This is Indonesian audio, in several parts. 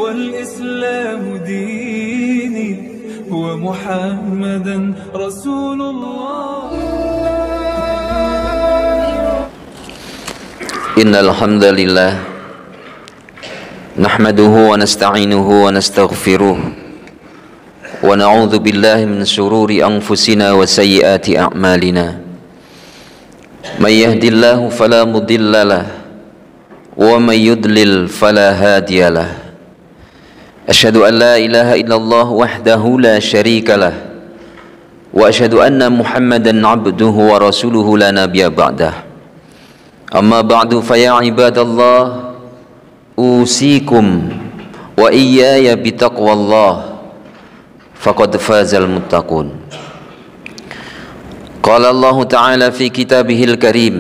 والإسلام ديني ومحمدا رسول الله. إن الحمد لله نحمده ونستعينه ونستغفره ونعوذ بالله من شرور أنفسنا وسيئات أعمالنا. من يهد الله فلا مضل له ومن يضلل فلا هادي له. أشهد أن لا إله إلا الله وحده لا شريك له وأشهد أن محمدا عبده ورسوله لا نبي بعده. أما بعد فيا عباد الله أوصيكم وإياي بتقوى الله فقد فاز المتقون. قال الله تعالى في كتابه الكريم: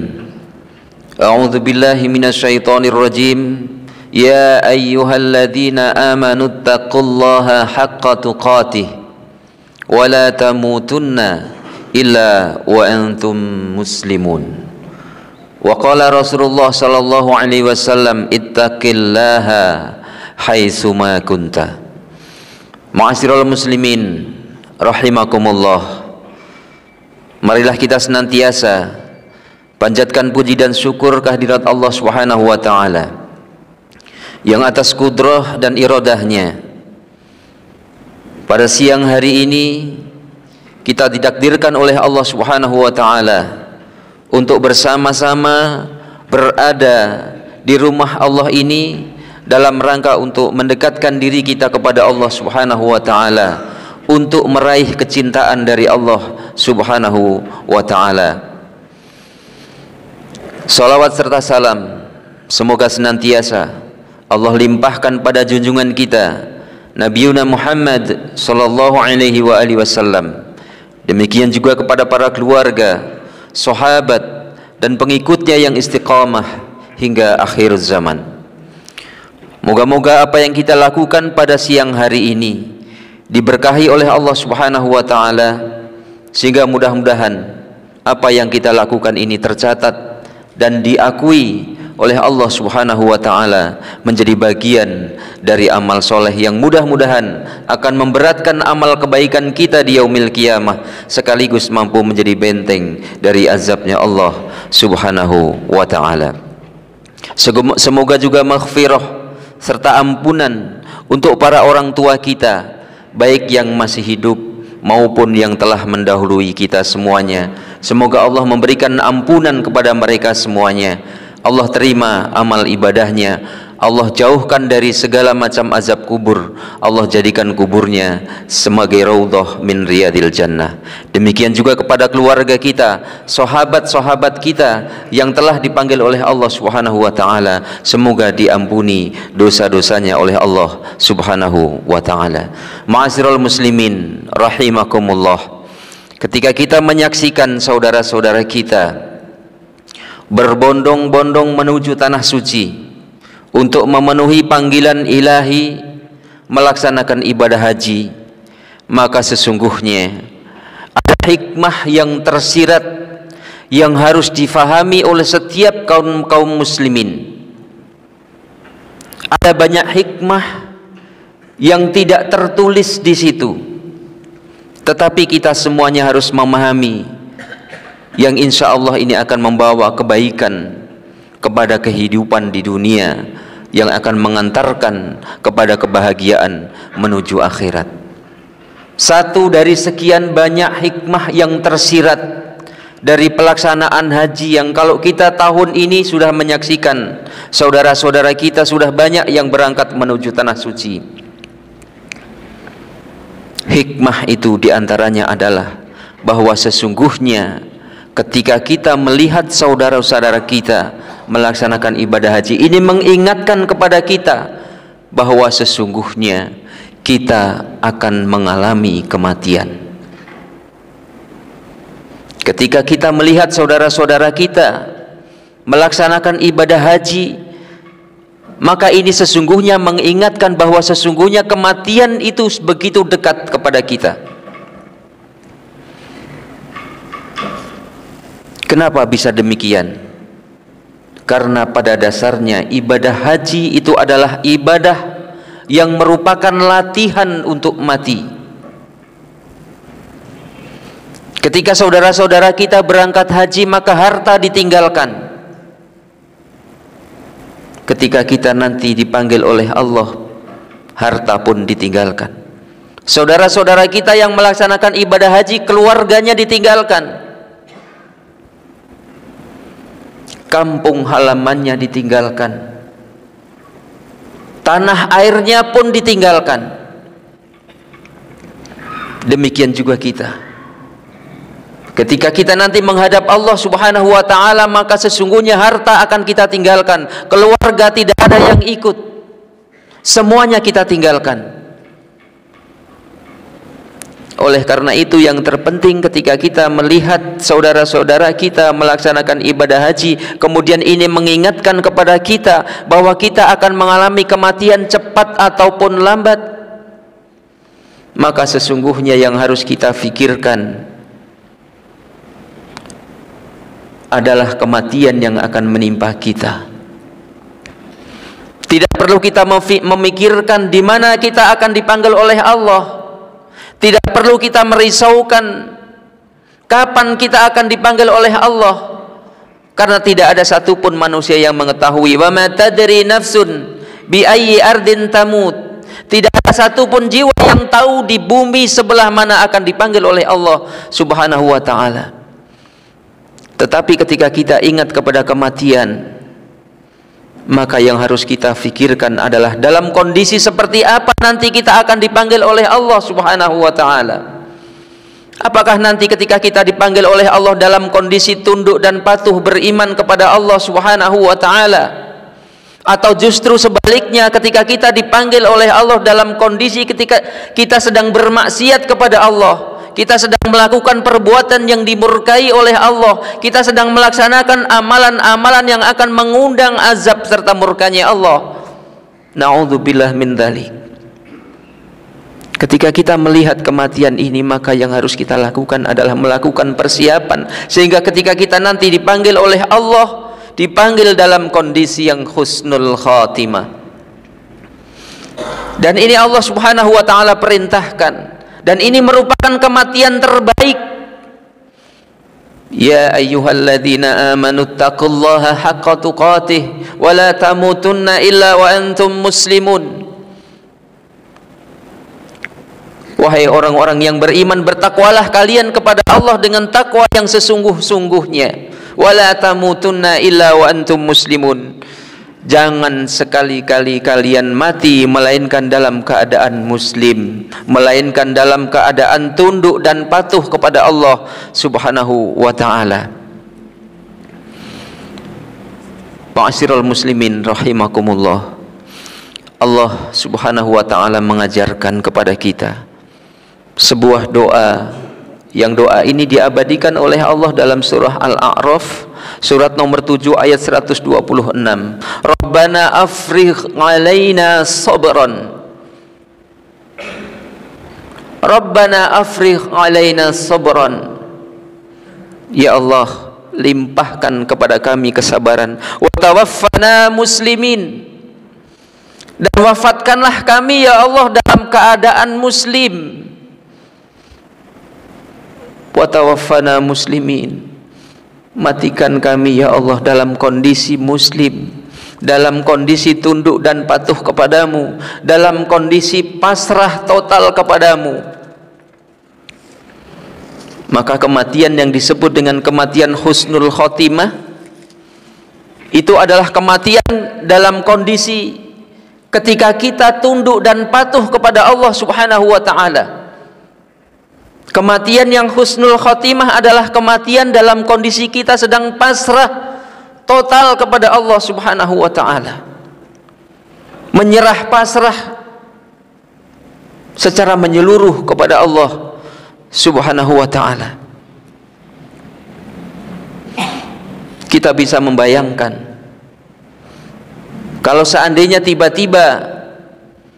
أعوذ بالله من الشيطان الرجيم. يا أيها الذين آمنوا اتقوا الله حق تقاته ولا تموتن إلا وأنتم مسلمون. وقال رسول الله صلى الله عليه وسلم: اتق الله حيثما كنت. Ma'asyiral muslimin rahimakumullah, marilah kita senantiasa panjatkan puji dan syukur kehadirat Allah Subhanahu wa taala yang atas kudrah dan iradahnya pada siang hari ini kita ditakdirkan oleh Allah Subhanahu wa taala untuk bersama-sama berada di rumah Allah ini dalam rangka untuk mendekatkan diri kita kepada Allah Subhanahu wa taala, untuk meraih kecintaan dari Allah Subhanahu wa taala. Salawat serta salam semoga senantiasa Allah limpahkan pada junjungan kita Nabiuna Muhammad sallallahu alaihi wa alihi wasallam. Demikian juga kepada para keluarga, sahabat dan pengikutnya yang istiqamah hingga akhir zaman. Moga-moga apa yang kita lakukan pada siang hari ini diberkahi oleh Allah Subhanahu wa taala, sehingga mudah-mudahan apa yang kita lakukan ini tercatat dan diakui oleh Allah Subhanahu wa taala menjadi bagian dari amal soleh yang mudah-mudahan akan memberatkan amal kebaikan kita di yaumil qiyamah, sekaligus mampu menjadi benteng dari azabnya Allah Subhanahu wa taala. Semoga juga maghfirah serta ampunan untuk para orang tua kita, baik yang masih hidup maupun yang telah mendahului kita semuanya. Semoga Allah memberikan ampunan kepada mereka semuanya. Allah terima amal ibadahnya, Allah jauhkan dari segala macam azab kubur, Allah jadikan kuburnya sebagai raudhah min riyadil jannah. Demikian juga kepada keluarga kita, sahabat-sahabat kita yang telah dipanggil oleh Allah Subhanahu wa taala, semoga diampuni dosa-dosanya oleh Allah Subhanahu wa taala. Ma'asyiral muslimin rahimakumullah, ketika kita menyaksikan saudara-saudara kita berbondong-bondong menuju tanah suci untuk memenuhi panggilan ilahi, melaksanakan ibadah haji, maka sesungguhnya ada hikmah yang tersirat yang harus difahami oleh setiap kaum muslimin. Ada banyak hikmah yang tidak tertulis di situ, tetapi kita semuanya harus memahami yang insya Allah ini akan membawa kebaikan kepada kehidupan di dunia, yang akan mengantarkan kepada kebahagiaan menuju akhirat. Satu dari sekian banyak hikmah yang tersirat dari pelaksanaan haji, yang kalau kita tahun ini sudah menyaksikan saudara-saudara kita sudah banyak yang berangkat menuju tanah suci. Hikmah itu diantaranya adalah bahwa sesungguhnya ketika kita melihat saudara-saudara kita melaksanakan ibadah haji, ini mengingatkan kepada kita bahwa sesungguhnya kita akan mengalami kematian. Ketika kita melihat saudara-saudara kita melaksanakan ibadah haji, maka ini sesungguhnya mengingatkan bahwa sesungguhnya kematian itu begitu dekat kepada kita. Kenapa bisa demikian? Karena pada dasarnya ibadah haji itu adalah ibadah yang merupakan latihan untuk mati. Ketika saudara-saudara kita berangkat haji, maka harta ditinggalkan. Ketika kita nanti dipanggil oleh Allah, harta pun ditinggalkan. Saudara-saudara kita yang melaksanakan ibadah haji, keluarganya ditinggalkan, kampung halamannya ditinggalkan, tanah airnya pun ditinggalkan. Demikian juga kita. Ketika kita nanti menghadap Allah Subhanahu wa ta'ala, maka sesungguhnya harta akan kita tinggalkan, keluarga tidak ada yang ikut, semuanya kita tinggalkan. Oleh karena itu yang terpenting ketika kita melihat saudara-saudara kita melaksanakan ibadah haji, kemudian ini mengingatkan kepada kita bahwa kita akan mengalami kematian cepat ataupun lambat, maka sesungguhnya yang harus kita pikirkan adalah kematian yang akan menimpa kita. Tidak perlu kita memikirkan di mana kita akan dipanggil oleh Allah. Tidak perlu kita merisaukan kapan kita akan dipanggil oleh Allah, karena tidak ada satupun manusia yang mengetahui. Wa ma tadri nafsun bi ayyi ardin tamut. Tidak ada satupun jiwa yang tahu di bumi sebelah mana akan dipanggil oleh Allah Subhanahu wa ta'ala. Tetapi ketika kita ingat kepada kematian, maka yang harus kita fikirkan adalah dalam kondisi seperti apa nanti kita akan dipanggil oleh Allah Subhanahu wa ta'ala. Apakah nanti ketika kita dipanggil oleh Allah dalam kondisi tunduk dan patuh beriman kepada Allah Subhanahu wa ta'ala, atau justru sebaliknya ketika kita dipanggil oleh Allah dalam kondisi ketika kita sedang bermaksiat kepada Allah, kita sedang melakukan perbuatan yang dimurkai oleh Allah, kita sedang melaksanakan amalan-amalan yang akan mengundang azab serta murkanya Allah. Na'udzubillah min dzalik. Ketika kita melihat kematian ini, maka yang harus kita lakukan adalah melakukan persiapan, sehingga ketika kita nanti dipanggil oleh Allah, dipanggil dalam kondisi yang husnul khatimah. Dan ini Allah Subhanahu wa ta'ala perintahkan, dan ini merupakan kematian terbaik. Ya ayyuhalladzina amanu taqullaha haqqa tuqatih wa la tamutunna illa wa antum muslimun. Wahai orang-orang yang beriman, bertakwalah kalian kepada Allah dengan takwa yang sesungguh-sungguhnya. Wa la tamutunna illa wa antum muslimun. Jangan sekali-kali kalian mati melainkan dalam keadaan muslim, melainkan dalam keadaan tunduk dan patuh kepada Allah Subhanahu wa ta'ala. Ma'asyiral muslimin rahimakumullah. Allah Subhanahu wa ta'ala mengajarkan kepada kita sebuah doa, yang doa ini diabadikan oleh Allah dalam surah Al-A'raf, surat nomor 7 ayat 126. Rabbana afrigh alaina sabran. Rabbana afrigh alaina sabran. Ya Allah, limpahkan kepada kami kesabaran. Wa tawaffana muslimin. Dan wafatkanlah kami ya Allah dalam keadaan muslim. Wa tawaffana muslimin. Matikan kami ya Allah dalam kondisi muslim, dalam kondisi tunduk dan patuh kepadamu, dalam kondisi pasrah total kepadamu. Maka kematian yang disebut dengan kematian husnul khotimah itu adalah kematian dalam kondisi ketika kita tunduk dan patuh kepada Allah Subhanahu wa ta'ala. Kematian yang husnul khotimah adalah kematian dalam kondisi kita sedang pasrah total kepada Allah Subhanahu wa ta'ala, menyerah pasrah secara menyeluruh kepada Allah Subhanahu wa ta'ala. Kita bisa membayangkan kalau seandainya tiba-tiba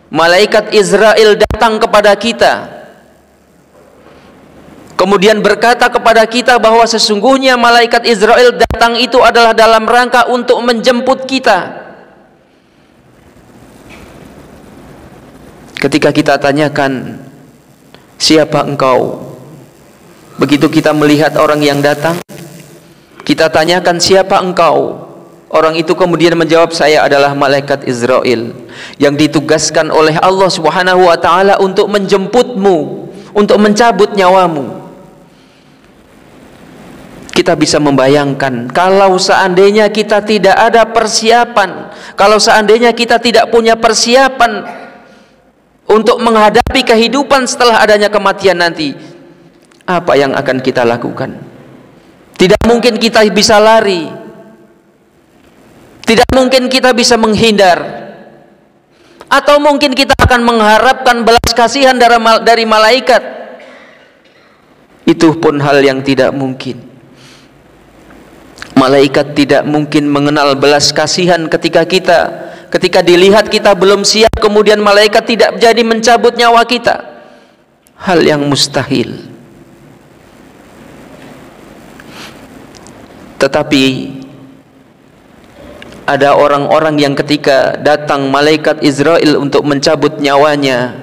malaikat Israel datang kepada kita, kemudian berkata kepada kita bahwa sesungguhnya malaikat Israel datang itu adalah dalam rangka untuk menjemput kita. Ketika kita tanyakan, siapa engkau? Begitu kita melihat orang yang datang, kita tanyakan, siapa engkau? Orang itu kemudian menjawab, saya adalah malaikat Israel yang ditugaskan oleh Allah Subhanahu wa taala untuk menjemputmu, untuk mencabut nyawamu. Kita bisa membayangkan kalau seandainya kita tidak ada persiapan, kalau seandainya kita tidak punya persiapan untuk menghadapi kehidupan setelah adanya kematian nanti, apa yang akan kita lakukan? Tidak mungkin kita bisa lari, tidak mungkin kita bisa menghindar, atau mungkin kita akan mengharapkan belas kasihan dari malaikat. Itu pun hal yang tidak mungkin. Malaikat tidak mungkin mengenal belas kasihan ketika dilihat kita belum siap, kemudian malaikat tidak jadi mencabut nyawa kita. Hal yang mustahil. Tetapi ada orang-orang yang ketika datang malaikat Israel untuk mencabut nyawanya,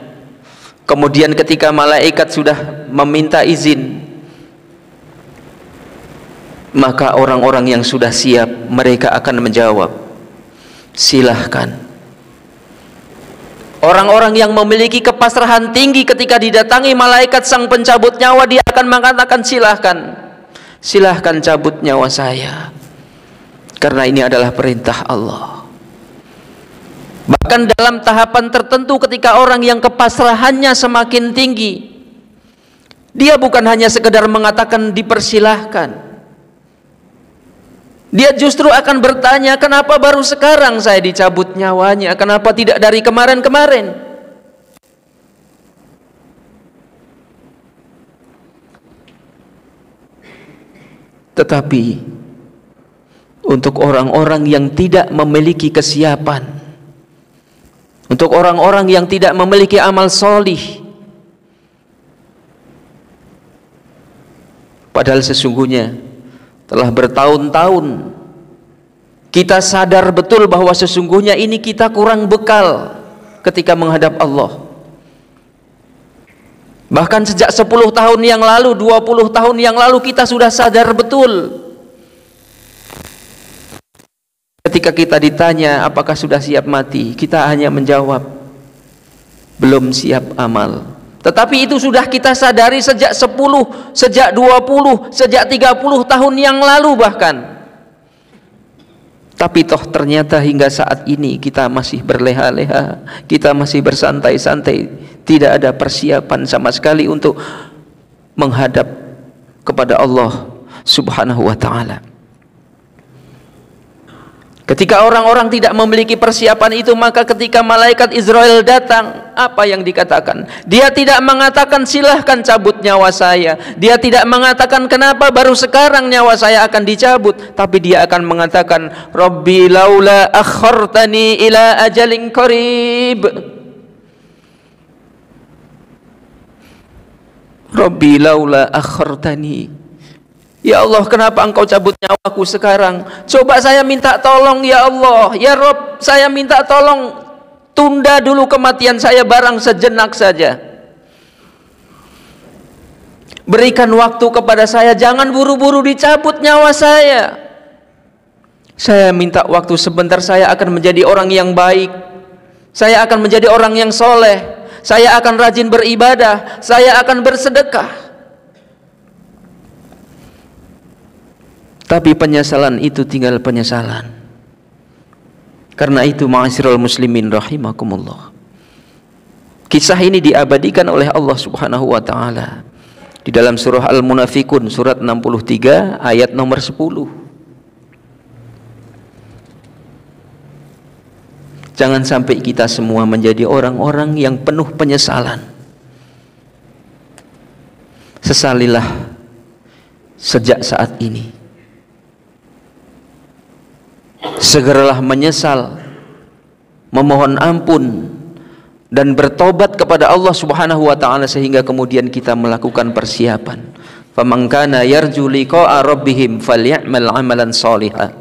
kemudian ketika malaikat sudah meminta izin, maka orang-orang yang sudah siap, mereka akan menjawab, silahkan. Orang-orang yang memiliki kepasrahan tinggi ketika didatangi malaikat sang pencabut nyawa, dia akan mengatakan, silahkan, silahkan cabut nyawa saya, karena ini adalah perintah Allah. Bahkan dalam tahapan tertentu, ketika orang yang kepasrahannya semakin tinggi, dia bukan hanya sekedar mengatakan dipersilahkan, dia justru akan bertanya, kenapa baru sekarang saya dicabut nyawanya, kenapa tidak dari kemarin-kemarin? Tetapi untuk orang-orang yang tidak memiliki kesiapan, untuk orang-orang yang tidak memiliki amal solih, padahal sesungguhnya telah bertahun-tahun kita sadar betul bahwa sesungguhnya ini kita kurang bekal ketika menghadap Allah. Bahkan sejak 10 tahun yang lalu, 20 tahun yang lalu, kita sudah sadar betul. Ketika kita ditanya apakah sudah siap mati, kita hanya menjawab, belum siap amal. Tetapi itu sudah kita sadari sejak 10, sejak 20, sejak 30 tahun yang lalu bahkan. Tapi toh ternyata hingga saat ini kita masih berleha-leha, kita masih bersantai-santai, tidak ada persiapan sama sekali untuk menghadap kepada Allah Subhanahu wa taala. Ketika orang-orang tidak memiliki persiapan itu, maka ketika malaikat Israel datang, apa yang dikatakan? Dia tidak mengatakan silahkan cabut nyawa saya, dia tidak mengatakan kenapa baru sekarang nyawa saya akan dicabut, tapi dia akan mengatakan, Rabbi laula akhartani ila ajalin qarib, Rabbi laula akhartani, ya Allah, kenapa engkau cabut nyawaku sekarang? Coba saya minta tolong, ya Allah, ya Rob, saya minta tolong, tunda dulu kematian saya barang sejenak saja. Berikan waktu kepada saya, jangan buru-buru dicabut nyawa saya. Saya minta waktu sebentar, saya akan menjadi orang yang baik, saya akan menjadi orang yang soleh, saya akan rajin beribadah, saya akan bersedekah. Tapi penyesalan itu tinggal penyesalan. Karena itu ma'asyiral muslimin rahimakumullah, kisah ini diabadikan oleh Allah Subhanahu wa taala di dalam surah Al-Munafikun surat 63 ayat nomor 10. Jangan sampai kita semua menjadi orang-orang yang penuh penyesalan. Sesalilah sejak saat ini. Segeralah menyesal, memohon ampun, dan bertobat kepada Allah Subhanahu wa taala, sehingga kemudian kita melakukan persiapan. Faman kana yarju liqa'a rabbihim falyamal 'amalan shalihan.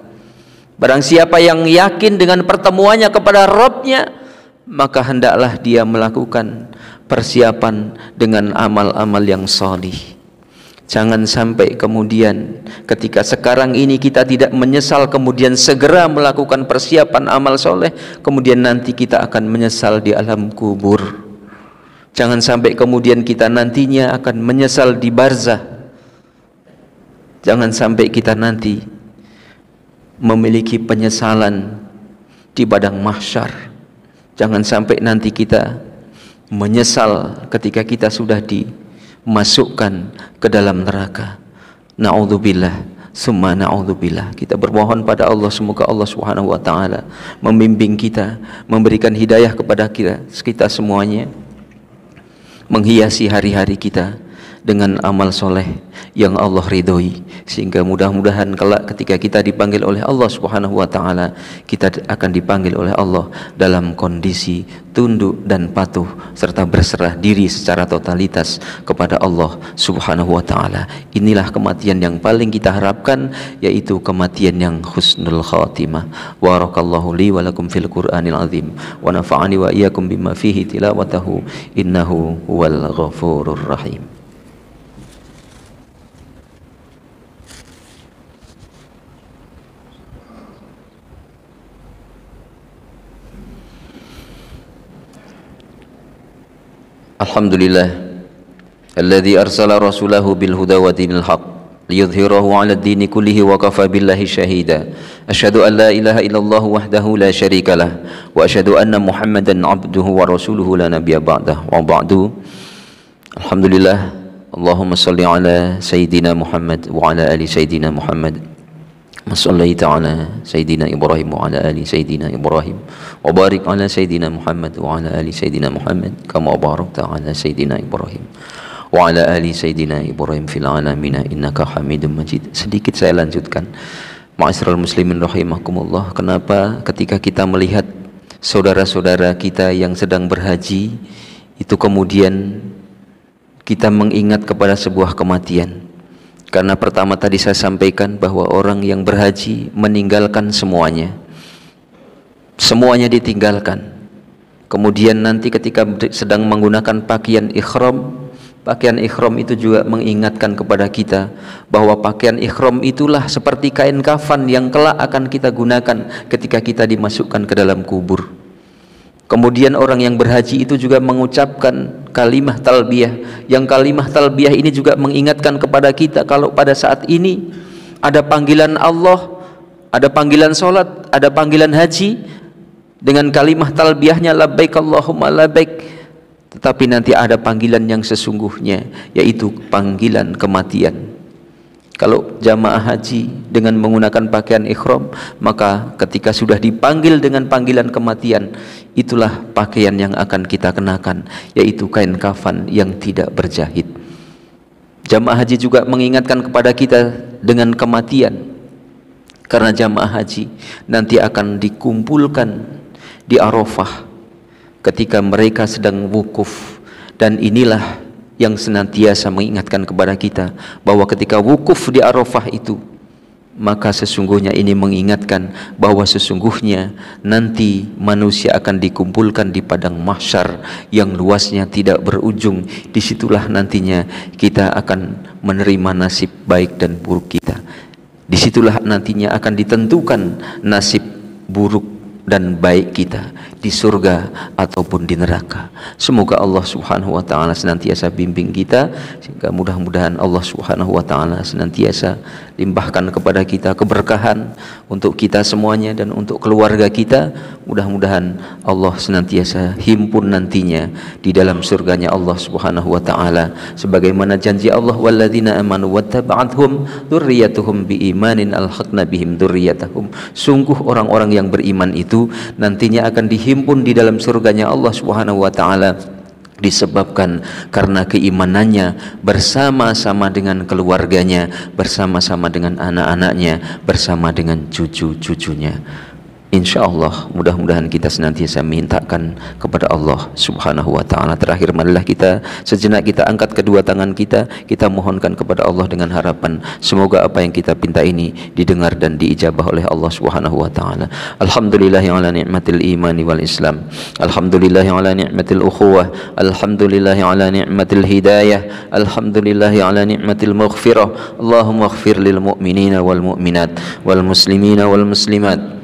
Barang siapa yang yakin dengan pertemuannya kepada Rabb-nya, maka hendaklah dia melakukan persiapan dengan amal-amal yang shalih. Jangan sampai kemudian ketika sekarang ini kita tidak menyesal, kemudian segera melakukan persiapan amal soleh, kemudian nanti kita akan menyesal di alam kubur. Jangan sampai kemudian kita nantinya akan menyesal di barzah. Jangan sampai kita nanti memiliki penyesalan di padang mahsyar. Jangan sampai nanti kita menyesal ketika kita sudah dimasukkan ke dalam neraka. Na'udzubillah, summa na'udzubillah. Kita bermohon pada Allah, semoga Allah Subhanahu wa taala membimbing kita, memberikan hidayah kepada kita semuanya, menghiasi hari-hari kita dengan amal soleh yang Allah ridhoi, sehingga mudah-mudahan kelak ketika kita dipanggil oleh Allah Subhanahu wa taala, kita akan dipanggil oleh Allah dalam kondisi tunduk dan patuh serta berserah diri secara totalitas kepada Allah Subhanahu wa taala. Inilah kematian yang paling kita harapkan, yaitu kematian yang husnul khatimah. Barakallahu li wa lakum fil Qur'anil azim wa nafa'ani wa iyyakum bima fihi tilawatahu innahu huwal ghafurur rahim. Alhamdulillah alladzi arsala rasulahu bil huda wa dinil haq liyudhhirahu 'ala ad-dini kullihi wa kafa billahi shahida. Asyhadu an la ilaha illallah wahdahu la syarika lah wa asyhadu anna Muhammadan 'abduhu wa rasuluhu la nabiyya ba'dah. Wa ba'du. Alhamdulillah, Allahumma shalli 'ala sayyidina Muhammad wa 'ala ali sayyidina Muhammad. Masallaita ala Sayyidina Ibrahim wa ala ali Sayyidina Ibrahim wa barik ala Sayyidina Muhammad wa ala ali Sayyidina Muhammad kama barakta ala Sayyidina Ibrahim wa ala ali Sayyidina Ibrahim fil alamina innaka Hamidum Majid. Sedikit saya lanjutkan. Ma'asyiral muslimin rahimakumullah, kenapa ketika kita melihat saudara-saudara kita yang sedang berhaji itu kemudian kita mengingat kepada sebuah kematian? Karena pertama tadi saya sampaikan bahwa orang yang berhaji meninggalkan semuanya. Semuanya ditinggalkan. Kemudian nanti ketika sedang menggunakan pakaian ihram itu juga mengingatkan kepada kita bahwa pakaian ihram itulah seperti kain kafan yang kelak akan kita gunakan ketika kita dimasukkan ke dalam kubur. Kemudian orang yang berhaji itu juga mengucapkan kalimah talbiyah, yang kalimah talbiyah ini juga mengingatkan kepada kita kalau pada saat ini ada panggilan Allah, ada panggilan solat, ada panggilan haji dengan kalimah talbiyahnya labbaik Allahumma labbaik, tetapi nanti ada panggilan yang sesungguhnya, yaitu panggilan kematian. Kalau jamaah haji dengan menggunakan pakaian ihram, maka ketika sudah dipanggil dengan panggilan kematian, itulah pakaian yang akan kita kenakan, yaitu kain kafan yang tidak berjahit. Jamaah haji juga mengingatkan kepada kita dengan kematian, karena jamaah haji nanti akan dikumpulkan di Arafah ketika mereka sedang wukuf, dan inilah yang senantiasa mengingatkan kepada kita bahwa ketika wukuf di Arafah itu, maka sesungguhnya ini mengingatkan bahwa sesungguhnya nanti manusia akan dikumpulkan di padang mahsyar yang luasnya tidak berujung. Disitulah nantinya kita akan menerima nasib baik dan buruk kita. Disitulah nantinya akan ditentukan nasib buruk dan baik kita di surga ataupun di neraka. Semoga Allah Subhanahu wa taala senantiasa bimbing kita, sehingga mudah-mudahan Allah Subhanahu wa taala senantiasa limpahkan kepada kita keberkahan untuk kita semuanya dan untuk keluarga kita. Mudah-mudahan Allah senantiasa himpun nantinya di dalam surganya Allah Subhanahu wa taala, sebagaimana janji Allah, walladzina amanu wattaba'athum dzurriyyatuhum biimanin alhaqna bihim dzurriyyatahum. Sungguh orang-orang yang beriman itu nantinya akan dihimpun di dalam surganya Allah Subhanahu wa taala disebabkan karena keimanannya bersama-sama dengan keluarganya, bersama-sama dengan anak-anaknya, bersama dengan cucu-cucunya. Insyaallah mudah-mudahan kita senantiasa mintakan kepada Allah Subhanahu wa taala. Terakhir marilah kita sejenak kita angkat kedua tangan kita mohonkan kepada Allah dengan harapan semoga apa yang kita pinta ini didengar dan diijabah oleh Allah Subhanahu wa taala. Alhamdulillahi ala ni'matil imani wal islam. Alhamdulillahi ala ni'matil ukhuwah. Alhamdulillahi ala ni'matil hidayah. Alhamdulillahi ala ni'matil maghfirah. Allahumma ighfir lil mu'minina wal mu'minat wal muslimina wal muslimat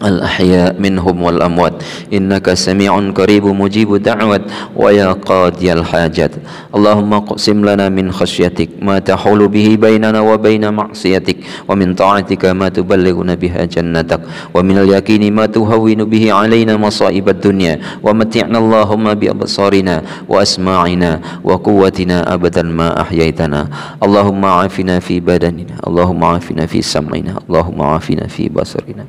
الأحياء منهم والأموات إنك سميع قريب مجيب دعوات ويا قاضي الحاجات اللهم اقسم لنا من خشيتك ما تحول به بيننا وبين معصيتك ومن طاعتك ما تبلغنا بها جنتك ومن اليقين ما تهون به علينا مصائب الدنيا ومتعنا اللهم بأبصارنا وأسماعنا وقوتنا أبدا ما أحييتنا اللهم عافنا في بدننا اللهم عافنا في سمعنا اللهم عافنا في بصرنا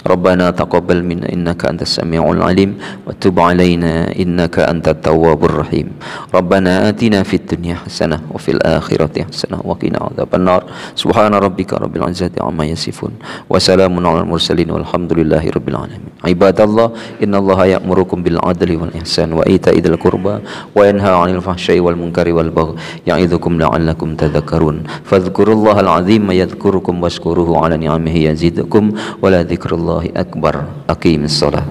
ربنا تقبل منا إنك أنت السميع العليم وتب علينا إنك أنت التواب الرحيم ربنا آتنا في الدنيا حسنة وفي الآخرة حسنة وقنا عذاب النار سبحان ربك رب العزة عما يصفون وسلام على المرسلين والحمد لله رب العالمين عباد الله إن الله يأمركم بالعدل والإحسان وإيتاء ذي القربى وينهى عن الفحشاء والمنكر والبغي يعظكم لعلكم تذكرون فاذكروا الله العظيم يذكركم واشكروه على نعمه يزدكم ولذكر الله أكبر أقيم الصلاة